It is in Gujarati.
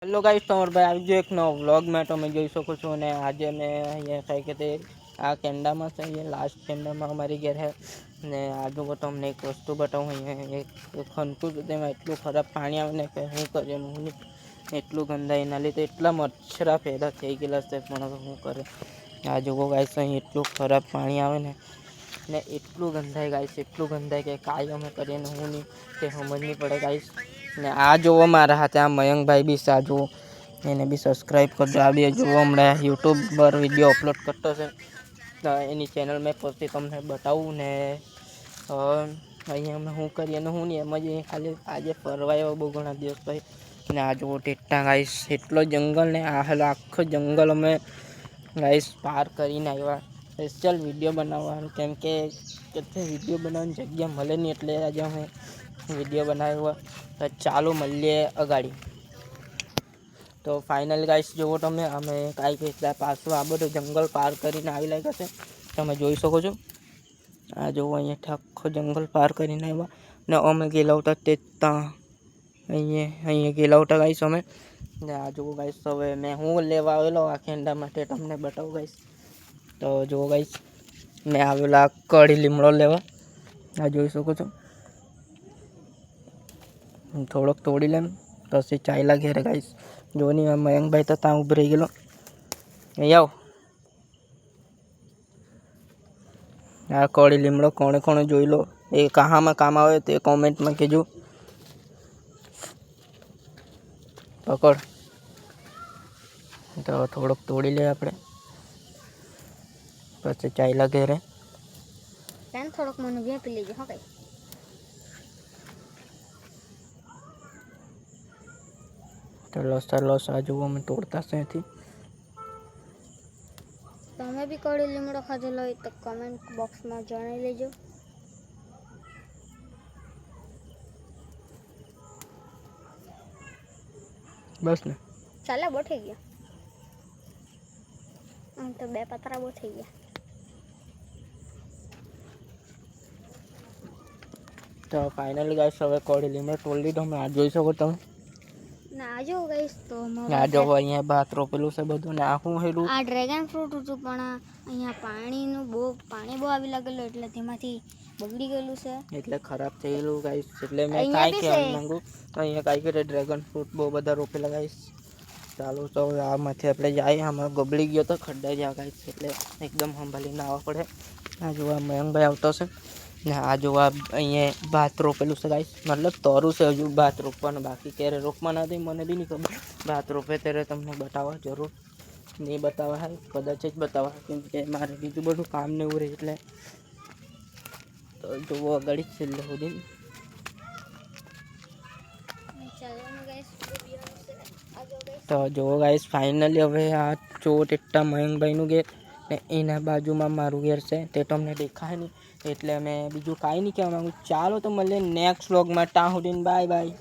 हेलो गाइस, તમારો ભાઈ આવી ગયો એક નવો વ્લોગ માં તમે જોઈ શકો છો। અને આજે મેં અહીંયા કઈ કે તે આ કેન્ડામાં છે, ये लास्ट કેન્ડામાં અમારી ઘેર है ને આજુ તો તમને એક વસ્તુ બતાવું। અહીંયા એક ખનકું તેમાં એટલું ખરાબ પાણી આવે ને કે શું કરે હું એટલું ગંદા એના લીધે એટલા મચ્છરા પેદા થઈ ગયેલા છે, પણ હવે શું કરે। આ જુઓ ગાઈસ, અહીં એટલું ખરાબ પાણી આવે ને એટલું ગંધાય ગાઈસ, એટલું ગંધાય કે કાંઈ અમે કરીએ ને હું નહીં તે સમજ નહીં પડે ગાઈસ। ને આ જુઓ મારા હાથે આ મયંકભાઈ બી છે, આ જુઓ એને બી સબસ્ક્રાઈબ કરજો। આ બી જુઓ હમણાં યુટ્યુબ પર વિડીયો અપલોડ કરતો છે, તો એની ચેનલ મેં પછી તમને બતાવું ને અહીંયા અમે શું કરીએ ને હું નહીં એમ જ ખાલી આજે ફરવા આવ્યો બહુ ઘણા દિવસ પછી। ને આ જુઓ ટેટા ગાઈસ, એટલો જંગલ ને આ હાલો આખો જંગલ અમે ગાઈસ પાર કરીને આવ્યા સ્પેશિયલ વિડીયો બનાવવાનું, કેમ કે વિડીયો બનાવવાની જગ્યા મળે નહીં એટલે આજે અમે વિડીયો બનાવ્યો। તો ચાલો મળીએ અગાડી। તો ફાઇનલ ગાઈસ જુઓ તમે અમે કાંઈ કહેતા પાછું આ બધું જંગલ પાર કરીને આવી લાગ્યા છે, તમે જોઈ શકો છો। આ જુઓ અહીંયા આખો જંગલ પાર કરીને આવ્યા ને અમે ગયેલા હતા તે ત્યાં અહીંયા ગયેલા હતા ગાઈસ અમે। ને આ જુઓ ગાઈસ, હવે મેં હું લેવા આવેલો આ કેન્ડા માટે તમને બતાવું ગાઈસ। તો જુઓ ગાઈસ, મેં આવેલા કઢી લીમડો લેવા, આ જોઈ શકો છો। થોડોક તોડી લેમ પછી ચાયલા ઘેરે ગાઈસ। જો નહીં મયંકભાઈ તો ત્યાં ઉભો રહી ગયેલો, અહીંયા આવો। આ કઢી લીમડો કોણે કોણે જોઈ લો, એ કહામાં કામ આવે તે કોમેન્ટમાં કહેજો। પકડ, તો થોડોક તોડી લે આપણે પછી ચાયલા ઘેરે। થોડોક મને વ્યાપી લેજો હા ભાઈ। તો લસ આ જુઓ અમે તોડતા છે અહીંથી। તમે બી કઢી લીમડો ખાધેલો હોય તો કમેન્ટ બોક્સમાં જણાવી લેજો। બસ ને ચાલે બહુ થઈ ગયા, આમ તો બે પતરા બહુ થઈ ગયા। તો ફાઇનલી ગાઈસ હવે કઢી લીમડો તોડી લીધો અમે, આ જોઈ શકો તમે। ના આ જો ગાઈસ, તો આ જો અહીંયા ભાત રોપેલું છે બધું ને આ શું હેલું આ ડ્રેગન ફ્રૂટ હતું, પણ અહીંયા પાણી બહુ આવી લાગેલું એટલે તેમાંથી બગડી ગયેલું છે, એટલે ખરાબ થઈ ગયેલું ગાઈસ। એટલે મેં કાંઈ કહેવા માંગુ તો અહીંયા કાંઈ કરે ડ્રેગન ફ્રૂટ બહુ બધા રોપેલા ગાઈસ। ચાલો તો આમાંથી આપણે જાય, આમાં ગબડી ગયો તો ખड्डा જ્યાં ગાઈસ, એટલે એકદમ સંભાળીને આવવા પડે। આ જોવા મયંકભાઈ આવતો છે ને આ જોવા અહીંયા ભાત રોપેલું છે ગાઈસ, મતલબ તરું છે, હજુ ભાત રોપવાનું બાકી, ક્યારે રોપવાના હતી મને બી નહીં ખબર। ભાત રોપે ત્યારે તમને બતાવવા જરૂર, નહીં બતાવવા હાલ કદાચ જ બતાવવા, કેમ કે મારે બીજું બધું કામ ને એવું રહે એટલે। તો જુઓ આગળ છેલ્લે સુધી તો જુઓ ગાઈસ, ફાઇનલી હવે આ ચોટ એટલા મયંકભાઈનું ઘેર ને એના બાજુમાં મારું ઘેર છે, તે તમને દેખાય નહીં એટલે અમે બીજું કાંઈ નહીં કહેવા માગું। ચાલો તો મળીએ નેક્સ્ટ વ્લોગમાં, ત્યાં સુધીને બાય બાય।